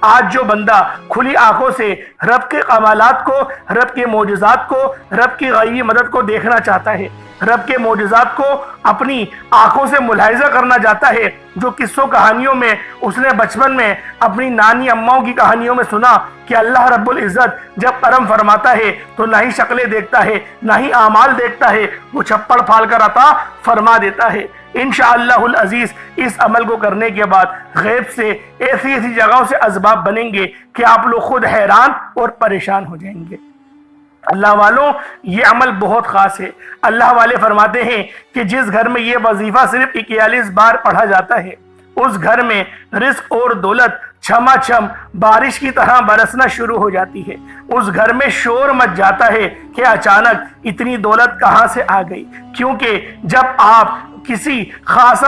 آج جو بندہ کھلی آنکھوں سے رب کے کمالات کو، رب کے معجزات کو، رب کی غیبی مدد کو دیکھنا چاہتا ہے، رب کے معجزات کو اپنی آنکھوں سے ملاحظہ کرنا چاہتا ہے، جو قصوں کہانیوں میں اس نے بچپن میں اپنی نانی اماؤں کی کہانیوں میں سنا کہ اللہ رب العزت جب کرم فرماتا ہے تو نہ ہی شکلیں دیکھتا ہے نہ ہی اعمال دیکھتا ہے، وہ چھپڑ پھاڑ کر عطا فرما دیتا ہے۔ انشاءاللہ العزیز اس عمل کو کرنے کے بعد غیب سے ایسی ایسی جگہوں سے اسباب بنیں گے کہ آپ لوگ خود حیران اور پریشان ہو جائیں گے۔ اللہ والوں یہ عمل بہت خاص ہے۔ اللہ والے فرماتے ہیں کہ جس گھر میں یہ وظیفہ صرف 41 بار پڑھا جاتا ہے اس گھر میں رزق اور دولت چھما چھم بارش کی طرح برسنا شروع ہو جاتی ہے۔ اس گھر میں شور مچ جاتا ہے کہ اچانک اتنی دولت کہاں سے آ گئی، کیونکہ جب آپ کسی خاص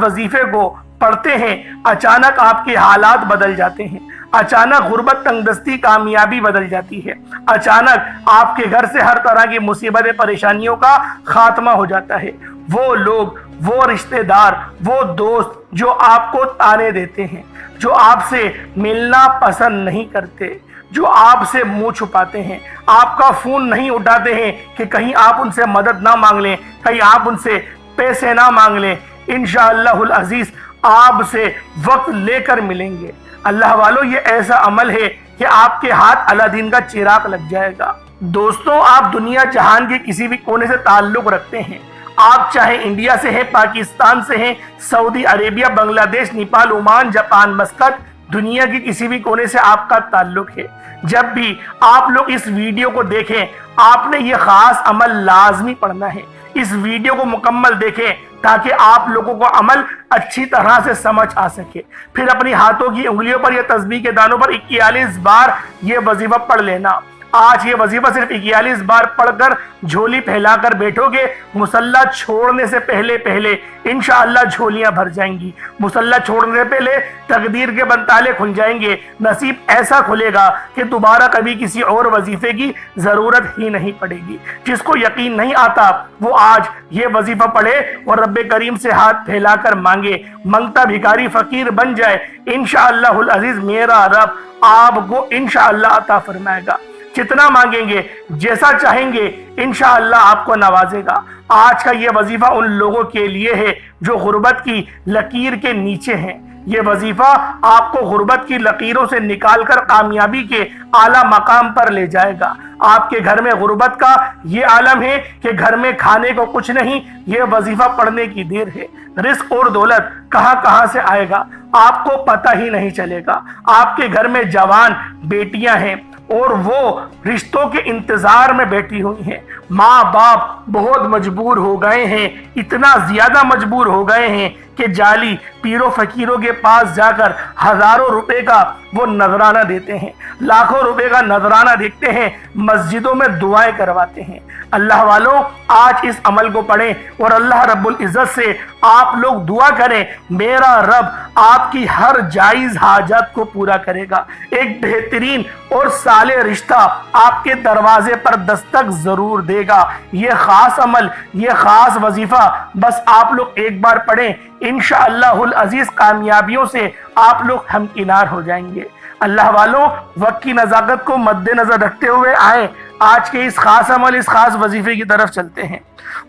وظیفے کو پڑھتے ہیں اچانک آپ کے حالات بدل جاتے ہیں، اچانک غربت تنگ دستی کامیابی بدل جاتی ہے، اچانک آپ کے گھر سے ہر طرح کی مصیبت پریشانیوں کا خاتمہ ہو جاتا ہے۔ وہ لوگ، وہ رشتہ دار، وہ دوست جو آپ کو تانے دیتے ہیں، جو آپ سے ملنا پسند نہیں کرتے، جو آپ سے منہ چھپاتے ہیں، آپ کا فون نہیں اٹھاتے ہیں کہ کہیں آپ ان سے مدد نہ مانگ لیں، کہیں آپ ان سے پیسے نہ مانگ لیں، انشاءاللہ العزیز آپ سے وقت لے کر ملیں گے۔ اللہ والو یہ ایسا عمل ہے کہ آپ کے ہاتھ اللہ دین کا چراغ لگ جائے گا۔ دوستوں آپ دنیا جہان کے کسی بھی کونے سے تعلق رکھتے ہیں، آپ چاہے انڈیا سے ہیں، پاکستان سے ہیں، سعودی عربیہ، بنگلہ دیش، نیپال، عمان، جاپان، مسقط، دنیا کی کسی بھی کونے سے آپ کا تعلق ہے، جب بھی آپ لوگ اس ویڈیو کو دیکھیں آپ نے یہ خاص عمل لازمی پڑھنا ہے۔ اس ویڈیو کو مکمل دیکھیں تاکہ آپ لوگوں کو عمل اچھی طرح سے سمجھ آ سکے، پھر اپنی ہاتھوں کی انگلیوں پر یا تسبیح کے دانوں پر 41 بار یہ وظیفہ پڑھ لینا۔ آج یہ وظیفہ صرف 41 بار پڑھ کر جھولی پھیلا کر بیٹھو گے، مصلی چھوڑنے سے پہلے انشاءاللہ جھولیاں بھر جائیں گی، مصلی چھوڑنے سے پہلے تقدیر کے بنتالے کھل جائیں گے، نصیب ایسا کھلے گا کہ دوبارہ کبھی کسی اور وظیفے کی ضرورت ہی نہیں پڑے گی۔ جس کو یقین نہیں آتا وہ آج یہ وظیفہ پڑھے اور رب کریم سے ہاتھ پھیلا کر مانگے، منگتا بھکاری فقیر بن جائے، انشاءاللہ العزیز میرا رب آپ کو انشاءاللہ عطا فرمائے گا۔ جتنا مانگیں گے، جیسا چاہیں گے، انشاءاللہ آپ کو نوازے گا۔ آج کا یہ وظیفہ ان لوگوں کے لیے ہے جو غربت کی لکیر کے نیچے ہیں۔ یہ وظیفہ آپ کو غربت کی لکیروں سے نکال کر کامیابی کے اعلیٰ مقام پر لے جائے گا۔ آپ کے گھر میں غربت کا یہ عالم ہے کہ گھر میں کھانے کو کچھ نہیں، یہ وظیفہ پڑھنے کی دیر ہے۔ رزق اور دولت کہاں سے آئے گا آپ کو پتہ ہی نہیں چلے گا۔ آپ کے گھر میں جوان بیٹیاں ہیں اور وہ رشتوں کے انتظار میں بیٹھی ہوئی ہیں، ماں باپ بہت مجبور ہو گئے ہیں، اتنا زیادہ مجبور ہو گئے ہیں کہ جعلی پیروں فقیروں کے پاس جا کر ہزاروں روپے کا وہ نذرانہ دیتے ہیں، لاکھوں روپے کا نذرانہ دیکھتے ہیں، مسجدوں میں دعائیں کرواتے ہیں۔ اللہ والوں آج اس عمل کو پڑھیں اور اللہ رب العزت سے آپ لوگ دعا کریں، میرا رب آپ کی ہر جائز حاجت کو پورا کرے گا، ایک بہترین اور صالح رشتہ آپ کے دروازے پر دستک ضرور دے گا۔ یہ خاص عمل، یہ خاص وظیفہ بس آپ لوگ ایک بار پڑھیں، انشاءاللہ العزیز کامیابیوں سے آپ لوگ ہمکنار ہو جائیں گے۔ اللہ والوں وقت کی نزاکت کو مد نظر رکھتے ہوئے آئیں آج کے اس خاص عمل، اس خاص وظیفے کی طرف چلتے ہیں۔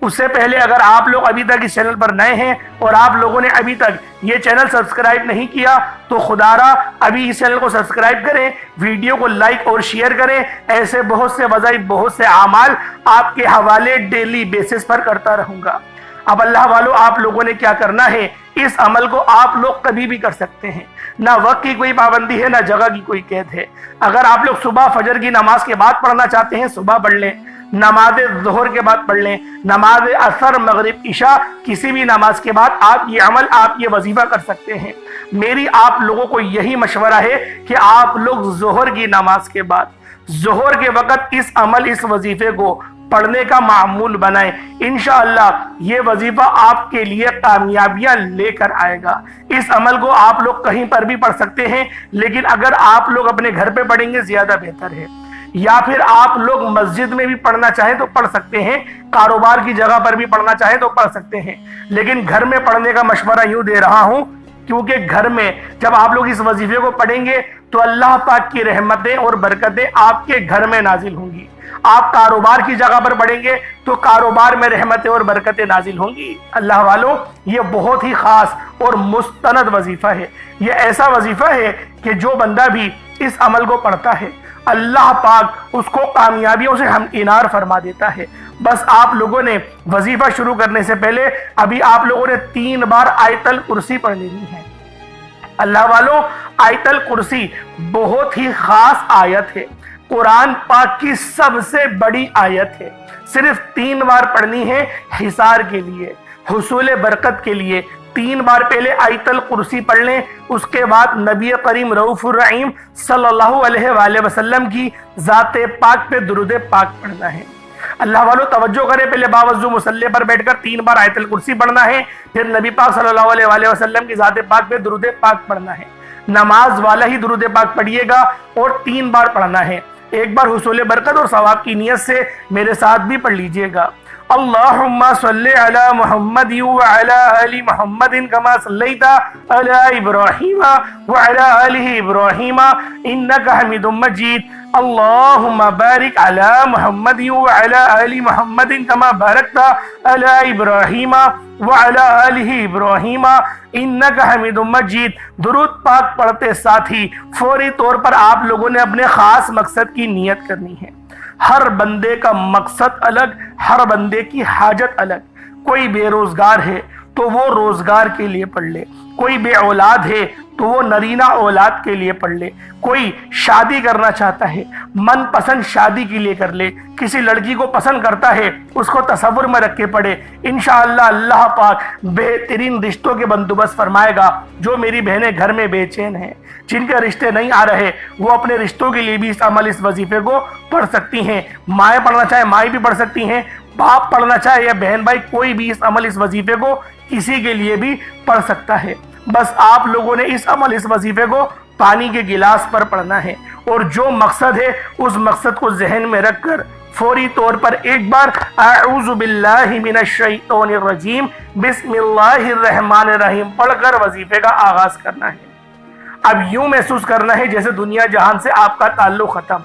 اس سے پہلے اگر آپ لوگ ابھی تک اس چینل پر نئے ہیں اور آپ لوگوں نے ابھی تک یہ چینل سبسکرائب نہیں کیا تو خدا را ابھی اس چینل کو سبسکرائب کریں، ویڈیو کو لائک اور شیئر کریں۔ ایسے بہت سے وظائف، بہت سے اعمال آپ کے حوالے ڈیلی بیسس پر کرتا رہوں گا۔ اب اللہ والوں آپ لوگوں نے کیا کرنا ہے، اس عمل کو آپ لوگ کبھی بھی کر سکتے ہیں، نہ وقت کی کوئی پابندی ہے، نہ جگہ کی کوئی قید ہے۔ اگر آپ لوگ صبح فجر کی نماز کے بعد پڑھنا چاہتے ہیں صبح پڑھ لیں، نماز ظہر کے بعد پڑھ لیں، نماز عصر، مغرب، عشاء، کسی بھی نماز کے بعد آپ یہ عمل، آپ یہ وظیفہ کر سکتے ہیں۔ میری آپ لوگوں کو یہی مشورہ ہے کہ آپ لوگ ظہر کی نماز کے بعد، ظہر کے وقت اس عمل، اس وظیفے کو پڑھنے کا معمول بنائیں۔ انشاءاللہ یہ وظیفہ آپ کے لیے کامیابیاں لے کر آئے گا۔ اس عمل کو آپ لوگ کہیں پر بھی پڑھ سکتے ہیں، لیکن اگر آپ لوگ اپنے گھر پہ پڑھیں گے زیادہ بہتر ہے، یا پھر آپ لوگ مسجد میں بھی پڑھنا چاہیں تو پڑھ سکتے ہیں، کاروبار کی جگہ پر بھی پڑھنا چاہیں تو پڑھ سکتے ہیں، لیکن گھر میں پڑھنے کا مشورہ یوں دے رہا ہوں کیونکہ گھر میں جب آپ لوگ اس وظیفے کو پڑھیں گے تو اللہ پاک کی رحمتیں اور برکتیں آپ کے گھر میں نازل ہوں گی۔ آپ کاروبار کی جگہ پر پڑھیں گے تو کاروبار میں رحمتیں اور برکتیں نازل ہوں گی۔ اللہ والوں، یہ بہت ہی خاص اور مستند وظیفہ ہے۔ یہ ایسا وظیفہ ہے کہ جو بندہ بھی اس عمل کو پڑھتا ہے اللہ پاک اس کو کامیابیوں سے ہمکنار فرما دیتا ہے۔ بس آپ لوگوں نے وظیفہ شروع کرنے سے پہلے ابھی آپ لوگوں نے 3 بار آیت الکرسی پڑھ لینی ہے۔ اللہ والوں، آیت الکرسی بہت ہی خاص آیت ہے، قرآن پاک کی سب سے بڑی آیت ہے۔ صرف 3 بار پڑھنی ہے حصار کے لیے، حصول برکت کے لیے۔ 3 بار پہلے آیت الکرسی پڑھ لیں، اس کے بعد نبی کریم رؤوف الرحیم صلی اللہ علیہ وآلہ وسلم کی ذات پاک پہ درود پاک پڑھنا ہے۔ اللہ والوں توجہ کریں، پہلے باوضو مصلی پر بیٹھ کر 3 بار آیت الکرسی پڑھنا ہے، پھر نبی پاک صلی اللہ علیہ وآلہ وسلم کی ذات پاک پہ درود پاک پڑھنا ہے۔ نماز والا ہی درود پاک پڑھیے گا اور 3 بار پڑھنا ہے۔ ایک بار حصول برکت اور ثواب کی نیت سے میرے ساتھ بھی پڑھ لیجئے گا۔ اللہم صلی علی محمد وعلی آل محمد کما صلیت علی ابراہیم وعلی آل ابراہیم انکا حمید مجید۔ اللہم بارک علی محمد وعلی آل محمد کما بارکت علی ابراہیم وعلی آل ابراہیم انکا حمید مجید۔ درود پاک پڑھتے ساتھ ہی فوری طور پر آپ لوگوں نے اپنے خاص مقصد کی نیت کرنی ہے۔ ہر بندے کا مقصد الگ، ہر بندے کی حاجت الگ۔ کوئی بے روزگار ہے تو وہ روزگار کے لیے پڑھ لے، کوئی بے اولاد ہے تو وہ نرینہ اولاد کے لیے پڑھ لے، کوئی شادی کرنا چاہتا ہے من پسند شادی کے لیے کر لے، کسی لڑکی کو پسند کرتا ہے اس کو تصور میں رکھ کے پڑھے۔ انشاءاللہ اللہ پاک بہترین رشتوں کے بندوبست فرمائے گا۔ جو میری بہنیں گھر میں بے چین ہیں، جن کے رشتے نہیں آ رہے، وہ اپنے رشتوں کے لیے بھی اس عمل، اس وظیفے کو پڑھ سکتی ہیں۔ مائیں پڑھنا چاہے مائیں بھی پڑھ سکتی ہیں، باپ پڑھنا چاہے یا بہن بھائی، کوئی بھی اس عمل، اس وظیفے کو کسی کے لیے بھی پڑھ سکتا ہے۔ بس آپ لوگوں نے اس عمل، اس وظیفے کو پانی کے گلاس پر پڑھنا ہے، اور جو مقصد ہے اس مقصد کو ذہن میں رکھ کر فوری طور پر ایک بار اعوذ باللہ من الشیطان الرجیم بسم اللہ الرحمن الرحیم پڑھ کر وظیفے کا آغاز کرنا ہے۔ اب یوں محسوس کرنا ہے جیسے دنیا جہان سے آپ کا تعلق ختم،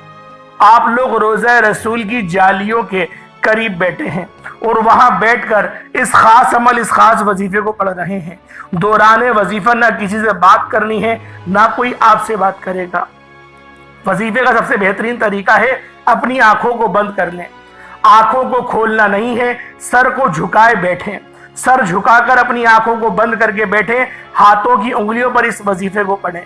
آپ لوگ روضہ رسول کی جالیوں کے قریب بیٹھے ہیں اور وہاں بیٹھ کر اس خاص عمل، اس خاص وظیفے کو پڑھ رہے ہیں۔ دوران وظیفہ نہ کسی سے بات کرنی ہے، نہ کوئی آپ سے بات کرے گا۔ وظیفے کا سب سے بہترین طریقہ ہے اپنی آنکھوں کو بند کر لیں، آنکھوں کو کھولنا نہیں ہے، سر کو جھکائے بیٹھیں، سر جھکا کر اپنی آنکھوں کو بند کر کے بیٹھیں، ہاتھوں کی انگلیوں پر اس وظیفے کو پڑھیں،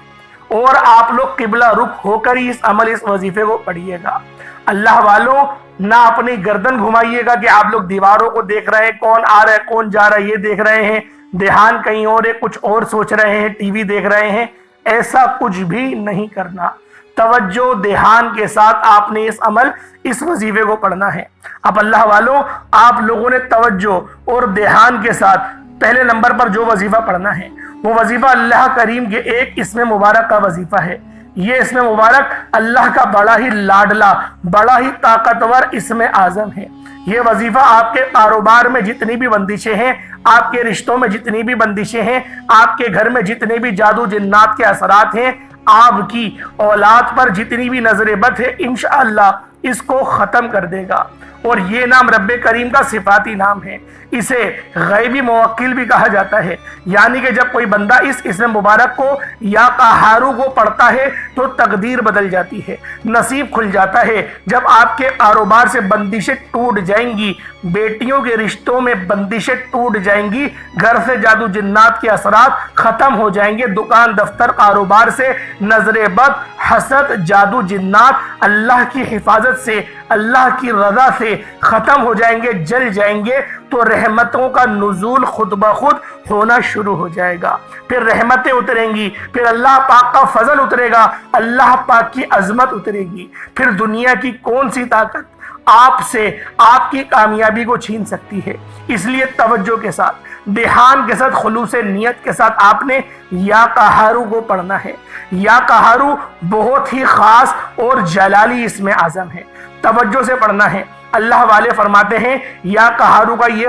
اور آپ لوگ قبلہ رخ ہو کر ہی اس عمل، اس وظیفے کو پڑھیے گا۔ اللہ والوں، نہ اپنی گردن گھمائیے گا کہ آپ لوگ دیواروں کو دیکھ رہے ہیں، کون آ رہا ہے کون جا رہا ہے یہ دیکھ رہے ہیں، دھیان کہیں اور ہے، کچھ اور سوچ رہے ہیں، ٹی وی دیکھ رہے ہیں۔ ایسا کچھ بھی نہیں کرنا، توجہ دھیان کے ساتھ آپ نے اس عمل، اس وظیفے کو پڑھنا ہے۔ اب اللہ والوں، آپ لوگوں نے توجہ اور دھیان کے ساتھ پہلے نمبر پر جو وظیفہ پڑھنا ہے وہ وظیفہ اللہ کریم کے ایک اسم مبارک کا وظیفہ ہے۔ یہ اسم مبارک اللہ کا بڑا ہی لاڈلا، بڑا ہی طاقتور اسم اعظم ہے۔ یہ وظیفہ آپ کے کاروبار میں جتنی بھی بندشیں ہیں، آپ کے رشتوں میں جتنی بھی بندشیں ہیں، آپ کے گھر میں جتنے بھی جادو جنات کے اثرات ہیں، آپ کی اولاد پر جتنی بھی نظر بد ہے، انشاءاللہ اس کو ختم کر دے گا۔ اور یہ نام رب کریم کا صفاتی نام ہے، اسے غیبی موکل بھی کہا جاتا ہے، یعنی کہ جب کوئی بندہ اس اسم مبارک کو یا قہارو کو پڑھتا ہے تو تقدیر بدل جاتی ہے، نصیب کھل جاتا ہے۔ جب آپ کے کاروبار سے بندشیں ٹوٹ جائیں گی، بیٹیوں کے رشتوں میں بندشیں ٹوٹ جائیں گی، گھر سے جادو جنات کے اثرات ختم ہو جائیں گے، دکان دفتر کاروبار سے نظر بد، حسد، جادو جنات اللہ کی حفاظت سے، اللہ کی رضا سے ختم ہو جائیں گے، جل جائیں گے، تو رحمتوں کا نزول خود بخود ہونا شروع ہو جائے گا۔ پھر رحمتیں اتریں گی، پھر اللہ پاک کا فضل اترے گا، اللہ پاک کی عظمت اترے گی۔ پھر دنیا کی کون سی طاقت آپ سے آپ کی کامیابی کو چھین سکتی ہے؟ اس لیے توجہ کے ساتھ، دھیان کے ساتھ، خلوص نیت کے ساتھ آپ نے یا قہارو کو پڑھنا ہے۔ یا قہارو بہت ہی خاص اور جلالی اسم اعظم ہے، توجہ سے پڑھنا ہے۔ اللہ والے فرماتے ہیں یا قہارو کا یہ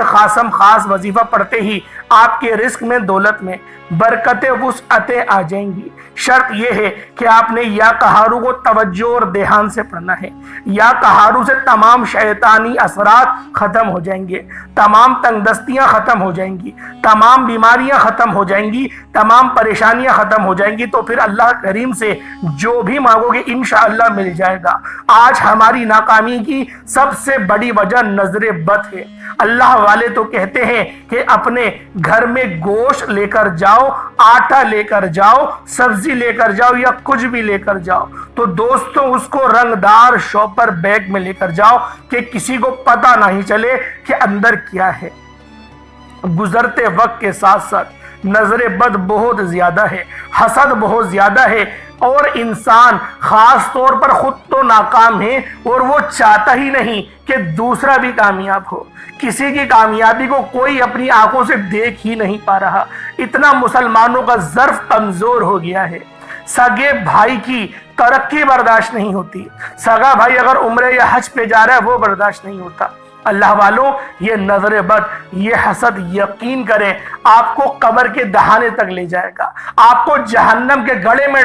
خاص وظیفہ پڑھتے ہی آپ کے رزق میں دولت میں برکتیں وسعتیں آ جائیں گی۔ شرط یہ ہے کہ آپ نے یا قہارو کو توجہ اور دھیان سے پڑھنا ہے۔ یا قہارو سے تمام شیطانی اثرات ختم ہو جائیں گے، تمام تنگ دستیاں ختم ہو جائیں گی، تمام بیماریاں ختم ہو جائیں گی، تمام پریشانیاں ختم ہو جائیں گی، تو پھر اللہ کریم سے جو بھی مانگو گے انشاءاللہ مل جائے گا۔ آج ہماری ناکامی کی سب سے بڑی وجہ نظر بد ہے۔ اللہ والے تو کہتے ہیں کہ اپنے گھر میں گوشت لے کر جاؤ، آٹا لے کر جاؤ، سبزی لے کر جاؤ یا کچھ بھی لے کر جاؤ، تو دوستوں اس کو رنگدار شاپر بیگ میں لے کر جاؤ کہ کسی کو پتہ نہیں چلے کہ اندر کیا ہے۔ گزرتے وقت کے ساتھ ساتھ نظر بد بہت زیادہ ہے، حسد بہت زیادہ ہے، اور انسان خاص طور پر خود تو ناکام ہے اور وہ چاہتا ہی نہیں کہ دوسرا بھی کامیاب ہو۔ کسی کی کامیابی کو کوئی اپنی آنکھوں سے دیکھ ہی نہیں پا رہا۔ اتنا مسلمانوں کا ظرف کمزور ہو گیا ہے۔ سگے بھائی کی ترقی برداشت نہیں ہوتی، سگا بھائی اگر عمرے یا حج پہ جا رہا ہے وہ برداشت نہیں ہوتا۔ اللہ والوں، یہ نظر بد، یہ حسد یقین کریں آپ کو قبر کے دہانے تک لے جائے گا، آپ کو جہنم کے گڑھے میں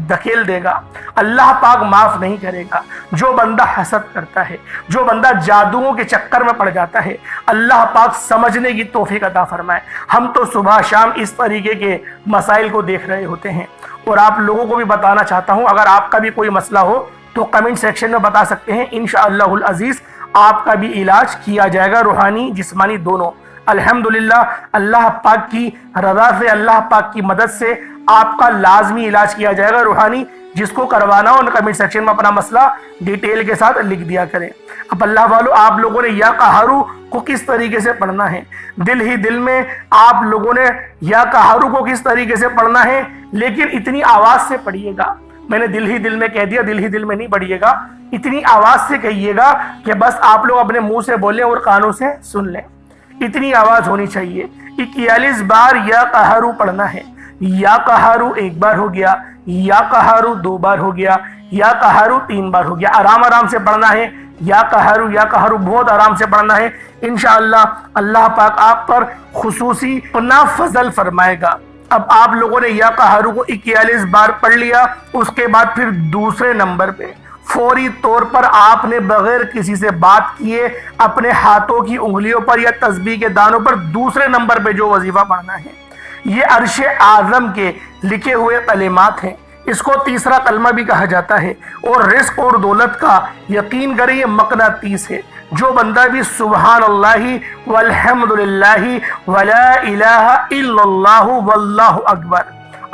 دھکیل دے گا۔ اللہ پاک معاف نہیں کرے گا۔ جو بندہ حسد کرتا ہے، جو بندہ جادوؤں کے چکر میں پڑ جاتا ہے، اللہ پاک سمجھنے کی توفیق عطا فرمائے۔ ہم تو صبح شام اس طریقے کے مسائل کو دیکھ رہے ہوتے ہیں، اور آپ لوگوں کو بھی بتانا چاہتا ہوں، اگر آپ کا بھی کوئی مسئلہ ہو تو کمنٹ سیکشن میں بتا سکتے ہیں، انشاءاللہ العزیز آپ کا بھی علاج کیا جائے گا، روحانی جسمانی دونوں۔ الحمدللہ اللہ پاک کی رضا سے، اللہ پاک کی مدد سے آپ کا لازمی علاج کیا جائے گا روحانی۔ جس کو کروانا ہو کمنٹ سیکشن میں اپنا مسئلہ ڈیٹیل کے ساتھ لکھ دیا کریں۔ اب اللہ والو، آپ لوگوں نے یا قہارو کو کس طریقے سے پڑھنا ہے، دل ہی دل میں آپ لوگوں نے یا قہارو کو کس طریقے سے پڑھنا ہے، لیکن اتنی آواز سے پڑھیے گا۔ میں نے دل ہی دل میں کہہ دیا، دل ہی دل میں نہیں پڑھیے گا، اتنی آواز سے کہیے گا کہ بس آپ لوگ اپنے منہ سے بولیں اور کانوں سے سن لیں۔ اتنی آواز ہونی چاہیے۔ 41 بار یا قہارو پڑھنا ہے۔ یا قہارو 1 بار ہو گیا، یا قہارو 2 بار ہو گیا، یا قہارو 3 بار ہو گیا۔ آرام سے پڑھنا ہے، یا قہارو بہت آرام سے پڑھنا ہے۔ انشاءاللہ اللہ پاک آپ پر خصوصی اپنا فضل فرمائے گا۔ اب آپ لوگوں نے یا قہارو کو 41 بار پڑھ لیا، اس کے بعد پھر دوسرے نمبر پہ فوری طور پر آپ نے بغیر کسی سے بات کیے اپنے ہاتھوں کی انگلیوں پر یا تسبیح کے دانوں پر دوسرے نمبر پہ جو وظیفہ پڑھنا ہے، یہ عرش اعظم کے لکھے ہوئے کلمات ہیں۔ اس کو تیسرا کلمہ بھی کہا جاتا ہے، اور رزق اور دولت کا یقین کریں یہ مقناطیس ہے۔ جو بندہ بھی سبحان اللہ والحمدللہ ولا الہ الا اللہ واللہ اکبر،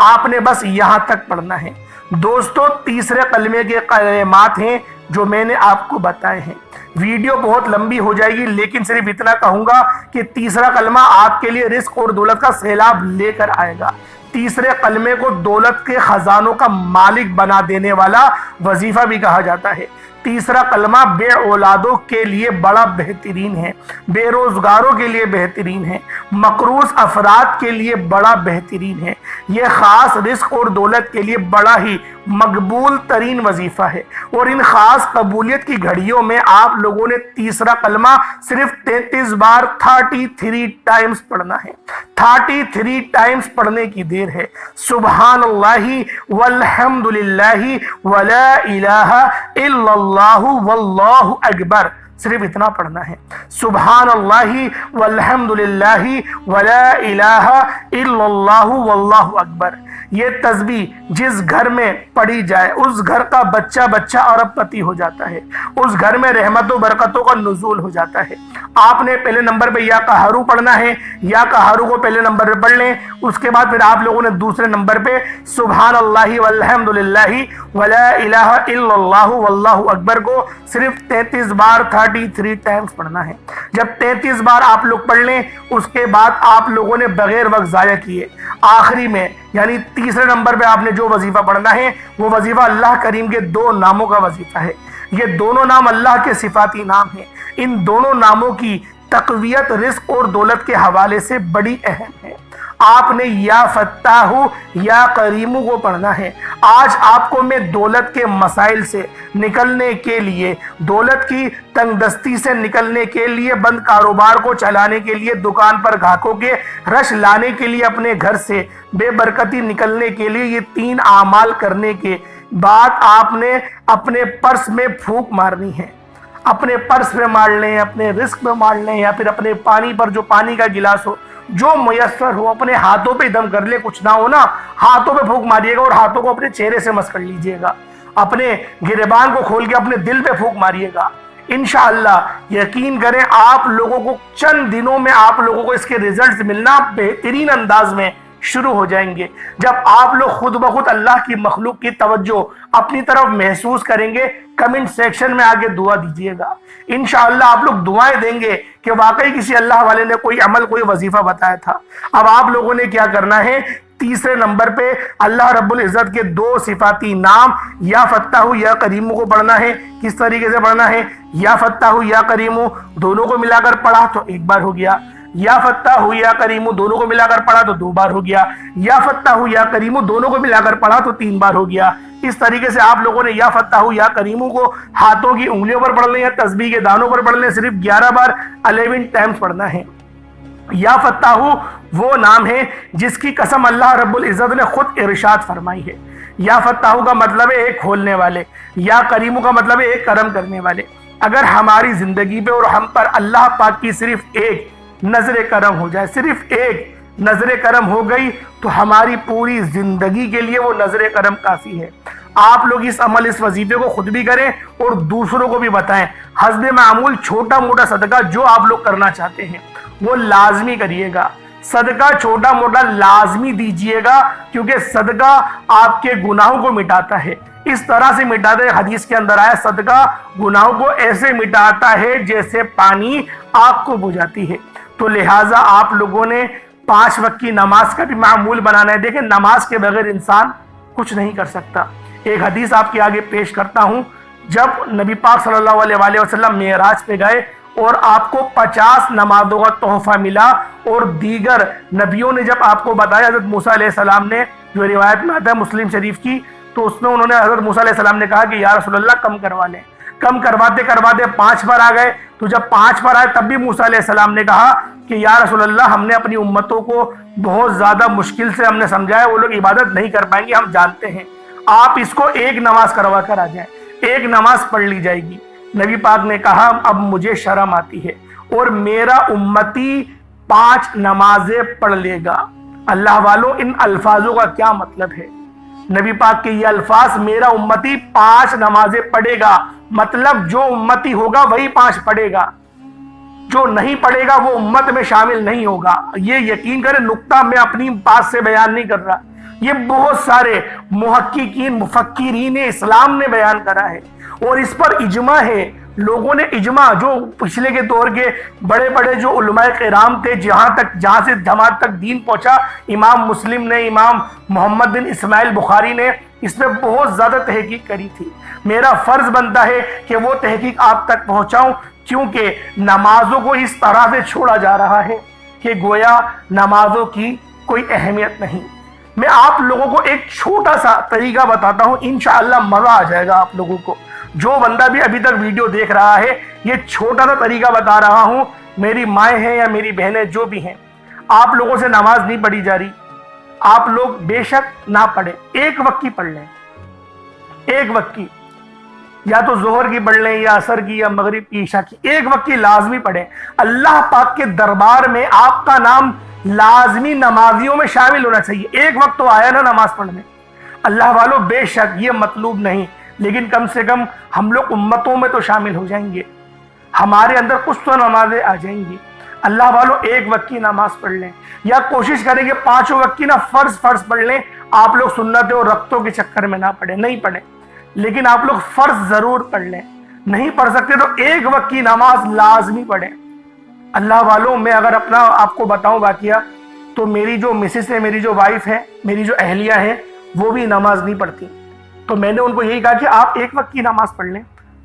آپ نے بس یہاں تک پڑھنا ہے۔ دوستو، تیسرے کلمے کے کلمات ہیں جو میں نے آپ کو بتائے ہیں۔ ویڈیو بہت لمبی ہو جائے گی، لیکن صرف اتنا کہوں گا کہ تیسرا کلمہ آپ کے لیے رزق اور دولت کا سیلاب لے کر آئے گا۔ تیسرے کلمے کو دولت کے خزانوں کا مالک بنا دینے والا وظیفہ بھی کہا جاتا ہے۔ تیسرا کلمہ بے اولادوں کے لیے بڑا بہترین ہے، بے روزگاروں کے لیے بہترین ہے، مقروض افراد کے لیے بڑا بہترین ہے۔ یہ خاص رزق اور دولت کے لیے بڑا ہی مقبول ترین وظیفہ ہے، اور ان خاص قبولیت کی گھڑیوں میں آپ لوگوں نے تیسرا کلمہ صرف 33 بار 33 ٹائمز پڑھنا ہے۔ 33 ٹائمز پڑھنے کی دیر ہے۔ سبحان اللہ والحمدللہ ولا الہ الا اللہ واللہ اکبر، صرف اتنا پڑھنا ہے۔ سبحان اللہ والحمدللہ ولا الہ الا اللہ واللہ اکبر۔ یہ تسبیح جس گھر میں پڑھی جائے اس گھر کا بچہ ارب پتی ہو جاتا ہے، اس گھر میں رحمت و برکتوں کا نزول ہو جاتا ہے۔ آپ نے پہلے نمبر پہ یا قہارو پڑھنا ہے، یا قہارو کو پہلے نمبر پہ پڑھ لیں، اس کے بعد پھر آپ لوگوں نے دوسرے نمبر پہ سبحان اللہ والحمدللہ ولا الہ الا اللہ واللہ اکبر کو صرف 33 بار 33 ٹائمز پڑھنا ہے۔ جب 33 بار آپ لوگ پڑھ لیں، اس کے بعد آپ لوگوں نے بغیر وقت ضائع کیے آخری میں یعنی تیسرے نمبر پہ آپ نے جو وظیفہ پڑھنا ہے وہ وظیفہ اللہ کریم کے 2 ناموں کا وظیفہ ہے۔ یہ دونوں نام اللہ کے صفاتی نام ہیں۔ ان دونوں ناموں کی تقویت رزق اور دولت کے حوالے سے بڑی اہم ہے۔ آپ نے یا فتاح یا کریم کو پڑھنا ہے۔ آج آپ کو میں دولت کے مسائل سے نکلنے کے لیے، دولت کی تنگ دستی سے نکلنے کے لیے، بند کاروبار کو چلانے کے لیے، دکان پر گاہکوں کے رش لانے کے لیے، اپنے گھر سے بے برکتی نکلنے کے لیے، یہ 3 اعمال کرنے کے بعد آپ نے اپنے پرس میں پھونک مارنی ہے۔ اپنے پرس میں مار لیں، اپنے رزق میں مار لیں، یا پھر اپنے پانی پر، جو پانی کا گلاس ہو، جو میسر ہو، اپنے ہاتھوں پہ دم کر لے۔ کچھ نہ ہو نا، ہاتھوں پہ پھونک ماریے گا اور ہاتھوں کو اپنے چہرے سے مس کر لیجئے گا۔ اپنے گریبان کو کھول کے اپنے دل پہ پھونک ماریے گا۔ انشاءاللہ یقین کریں آپ لوگوں کو چند دنوں میں آپ لوگوں کو اس کے ریزلٹس ملنا بہترین انداز میں شروع ہو جائیں گے۔ جب آپ لوگ خود بخود اللہ کی مخلوق کی توجہ اپنی طرف محسوس کریں گے، کمنٹ سیکشن میں آگے دعا دیجئے گا۔ انشاءاللہ آپ لوگ دعائیں دیں گے کہ واقعی کسی اللہ والے نے کوئی عمل، کوئی وظیفہ بتایا تھا۔ اب آپ لوگوں نے کیا کرنا ہے، تیسرے نمبر پہ اللہ رب العزت کے 2 صفاتی نام یا فتاح یا کریم کو پڑھنا ہے۔ کس طریقے سے پڑھنا ہے؟ یا فتاح یا کریم دونوں کو ملا کر پڑھا تو 1 بار ہو گیا، یا فتاح یا کریم دونوں کو ملا کر پڑھا تو 2 بار ہو گیا، یا فتاح یا کریم دونوں کو ملا کر پڑھا تو 3 بار ہو گیا۔ اس طریقے سے آپ لوگوں نے یا فتاح یا کریم کو ہاتھوں کی انگلیوں پر پڑھ لیں یا تسبیح کے دانوں پر پڑھ لیں، صرف 11 بار 11 ٹائمز پڑھنا ہے۔ یا فتاح وہ نام ہے جس کی قسم اللہ رب العزت نے خود ارشاد فرمائی ہے۔ یا فتاح کا مطلب ہے ایک کھولنے والے، یا کریم کا مطلب ہے ایک کرم کرنے والے۔ اگر ہماری زندگی پہ اور ہم پر اللہ پاک کی صرف ایک نظر کرم ہو جائے، صرف ایک نظر کرم ہو گئی، تو ہماری پوری زندگی کے لیے وہ نظر کرم کافی ہے۔ آپ لوگ اس عمل، اس وظیفے کو خود بھی کریں اور دوسروں کو بھی بتائیں۔ حسب معمول چھوٹا موٹا صدقہ جو آپ لوگ کرنا چاہتے ہیں وہ لازمی کریے گا۔ صدقہ چھوٹا موٹا لازمی دیجئے گا، کیونکہ صدقہ آپ کے گناہوں کو مٹاتا ہے۔ اس طرح سے مٹاتا ہے، حدیث کے اندر آیا صدقہ گناہوں کو ایسے مٹاتا ہے جیسے پانی آگ کو بجھاتی ہے۔ تو لہٰذا آپ لوگوں نے 5 وقت کی نماز کا بھی معمول بنانا ہے۔ دیکھیں نماز کے بغیر انسان کچھ نہیں کر سکتا۔ ایک حدیث آپ کے آگے پیش کرتا ہوں۔ جب نبی پاک صلی اللہ علیہ وآلہ وسلم معراج پہ گئے اور آپ کو 50 نمازوں کا تحفہ ملا، اور دیگر نبیوں نے جب آپ کو بتایا، حضرت موسیٰ علیہ السلام نے، جو روایت میں آتا ہے مسلم شریف کی، تو اس میں انہوں نے حضرت موسیٰ علیہ السلام نے کہا کہ یا رسول اللہ کم کروا لیں۔ کم کرواتے کرواتے 5 پر آ گئے، تو جب 5 پر آئے تب بھی موسیٰ علیہ السلام نے کہا کہ یا رسول اللہ ہم نے اپنی امتوں کو بہت زیادہ مشکل سے ہم نے سمجھایا، وہ لوگ عبادت نہیں کر پائیں گے، ہم جانتے ہیں، آپ اس کو 1 نماز کروا کر آ جائیں، 1 نماز پڑھ لی جائے گی۔ نبی پاک نے کہا اب مجھے شرم آتی ہے اور میرا امتی 5 نمازیں پڑھ لے گا۔ اللہ والوں ان الفاظوں کا کیا مطلب ہے؟ نبی پاک کے یہ الفاظ، میرا امتی 5 نمازیں پڑھے گا، مطلب جو امتی ہوگا وہی 5 پڑھے گا، جو نہیں پڑھے گا وہ امت میں شامل نہیں ہوگا۔ یہ یقین کریں نقطہ میں اپنی بات سے بیان نہیں کر رہا، یہ بہت سارے محققین، مفکرین اسلام نے بیان کرا ہے، اور اس پر اجماع ہے۔ لوگوں نے اجماع، جو پچھلے کے دور کے بڑے بڑے جو علماء کرام تھے، جہاں سے جماعت تک دین پہنچا، امام مسلم نے، امام محمد بن اسماعیل بخاری نے اس میں بہت زیادہ تحقیق کری تھی۔ میرا فرض بنتا ہے کہ وہ تحقیق آپ تک پہنچاؤں، کیونکہ نمازوں کو اس طرح سے چھوڑا جا رہا ہے کہ گویا نمازوں کی کوئی اہمیت نہیں۔ میں آپ لوگوں کو ایک چھوٹا سا طریقہ بتاتا ہوں، انشاءاللہ مزہ آ جائے گا آپ لوگوں کو۔ جو بندہ بھی ابھی تک ویڈیو دیکھ رہا ہے، یہ چھوٹا سا طریقہ بتا رہا ہوں، میری مائیں ہیں یا میری بہنیں جو بھی ہیں، آپ لوگوں سے نماز نہیں پڑھی جا رہی، آپ لوگ بے شک نہ پڑھیں، 1 وقت کی پڑھ لیں، 1 وقت کی، یا تو ظہر کی پڑھ لیں یا عصر کی یا مغرب کی، عشاء کی، 1 وقت کی لازمی پڑھیں۔ اللہ پاک کے دربار میں آپ کا نام لازمی نمازیوں میں شامل ہونا چاہیے۔ 1 وقت تو آیا نا نماز پڑھنے۔ اللہ والوں بے شک یہ مطلوب نہیں، لیکن کم سے کم ہم لوگ امتوں میں تو شامل ہو جائیں گے، ہمارے اندر کچھ تو نمازیں آ جائیں گی۔ اللہ والوں 1 وقت کی نماز پڑھ لیں، یا کوشش کریں کہ 5 وقت کی نہ فرض پڑھ لیں۔ آپ لوگ سنتیں اور رختوں کے چکر میں نہ پڑھیں، نہیں پڑھیں، لیکن آپ لوگ فرض ضرور پڑھ لیں۔ نہیں پڑھ سکتے تو 1 وقت کی نماز لازمی پڑھیں۔ اللہ والوں میں اگر اپنا آپ کو بتاؤں واقعہ، تو میری جو مسز ہے، میری جو وائف ہے، میری جو اہلیہ ہے، وہ بھی نماز نہیں پڑھتی، تو میں نے ان کو یہی کہا کہ آپ 1 وقت کی نماز پڑھ لیں،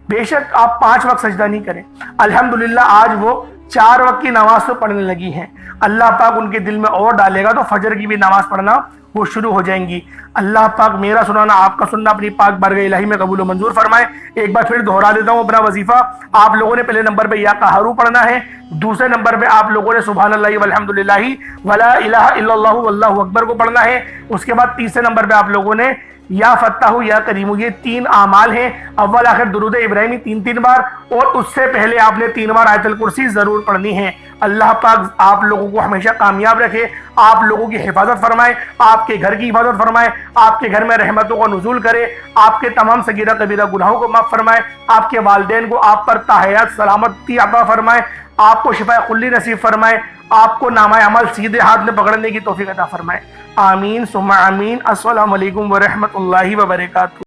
بے شک آپ 5 وقت سجدہ نہیں کریں، الحمدللہ آج وہ 4 وقت کی نماز تو پڑھنے لگی ہیں، اللہ پاک ان کے دل میں اور ڈالے گا تو فجر کی بھی نماز پڑھنا وہ شروع ہو جائیں گی۔ اللہ پاک میرا سنانا آپ کا سننا اپنی پاک بارگاہ الہی میں قبول و منظور فرمائے۔ ایک بار پھر دہرا دیتا ہوں اپنا وظیفہ، آپ لوگوں نے پہلے نمبر پہ یا قہرو پڑھنا ہے، دوسرے نمبر پہ آپ لوگوں نے سبحان اللہ والحمدللہ ولا الہ الا اللہ واللہ اکبر کو پڑھنا ہے، اس کے بعد تیسرے نمبر پہ آپ لوگوں نے یا فتح یا کریم، یہ 3 اعمال ہیں، اول آخر درود ابراہیمی 3 بار، اور اس سے پہلے آپ نے 3 بار آیت الکرسی ضرور پڑھنی ہے۔ اللہ پاک آپ لوگوں کو ہمیشہ کامیاب رکھے، آپ لوگوں کی حفاظت فرمائے، آپ کے گھر کی حفاظت فرمائے، آپ کے گھر میں رحمتوں کا نزول کرے، آپ کے تمام صغیرہ کبیرہ گناہوں کو معاف فرمائے، آپ کے والدین کو آپ پر تحیات سلامتی عطا فرمائے، آپ کو شفاء کلی نصیب فرمائے، آپ کو نامہ عمل سیدھے ہاتھ میں پکڑنے کی توفیق عطا فرمائے، آمین ثم آمین۔ السلام علیکم ورحمۃ اللہ وبرکاتہ۔